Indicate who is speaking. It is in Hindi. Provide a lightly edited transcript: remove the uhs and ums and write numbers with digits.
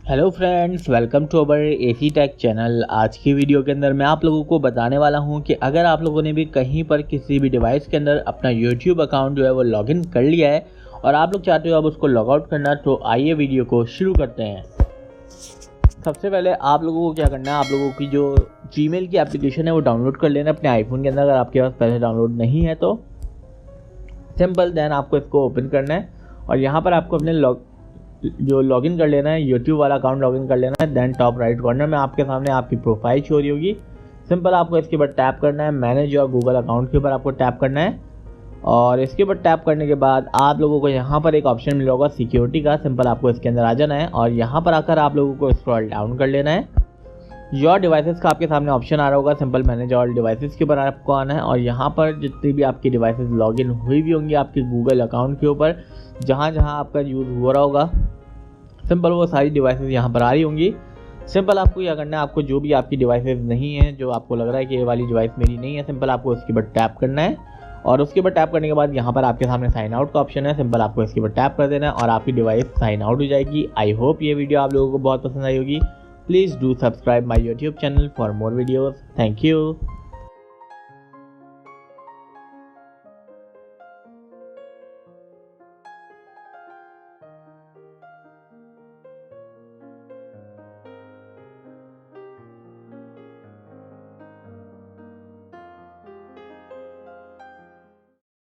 Speaker 1: Hello friends, welcome to our AC tech channel. आज की वीडियो के अंदर मैं आप लोगों को बताने वाला हूं कि अगर आप लोगों ने भी कहीं पर किसी भी डिवाइस के अंदर अपना यूट्यूब अकाउंट जो है वो लॉगिन कर लिया है और आप लोग चाहते हो अब उसको लॉग आउट करना, तो आइए वीडियो को शुरू करते हैं। सबसे पहले आप लोगों को क्या करना है, आप लोगों की जो जीमेल की एप्लीकेशन है वो डाउनलोड कर लेना अपने आईफोन के अंदर। अगर आपके पास पहले डाउनलोड नहीं है तो सिंपल देन आपको इसको ओपन करना है और यहाँ पर आपको अपने लॉगिन कर लेना है, यूट्यूब वाला अकाउंट लॉगिन कर लेना है। देन टॉप राइट कॉर्नर में आपके सामने आपकी प्रोफाइल शो हो रही होगी। सिंपल आपको इसके ऊपर टैप करना है, मैनेज योर गूगल अकाउंट के ऊपर आपको टैप करना है और इसके ऊपर टैप करने के बाद आप लोगों को यहाँ पर एक ऑप्शन मिला होगा सिक्योरिटी का। सिंपल आपको इसके अंदर आ जाना है और यहाँ पर आकर आप लोगों को स्क्रॉल डाउन कर लेना है। योर डिवाइसेस का आपके सामने ऑप्शन आ रहा होगा, सिंपल मैनेज ऑल डिवाइसेस के ऊपर आपको आना है और यहाँ पर जितनी भी आपकी डिवाइसेस लॉगिन हुई भी होंगी आपके गूगल अकाउंट के ऊपर, जहाँ जहाँ आपका यूज़ हो रहा होगा, सिंपल वो सारी डिवाइसेस यहाँ पर आ रही होंगी। सिंपल आपको क्या करना है, आपको जो भी आपकी डिवाइसेस नहीं है, जो आपको लग रहा है कि ये वाली डिवाइस मेरी नहीं है, सिंपल आपको उसके ऊपर टैप करना है और उसके ऊपर टैप करने के बाद यहाँ पर आपके सामने साइन आउट का ऑप्शन है। सिंपल आपको इसके ऊपर टैप कर देना है और आपकी डिवाइस साइन आउट हो जाएगी। आई होप ये वीडियो आप लोगों को बहुत पसंद आई होगी। Please do subscribe my YouTube channel for more videos. Thank you.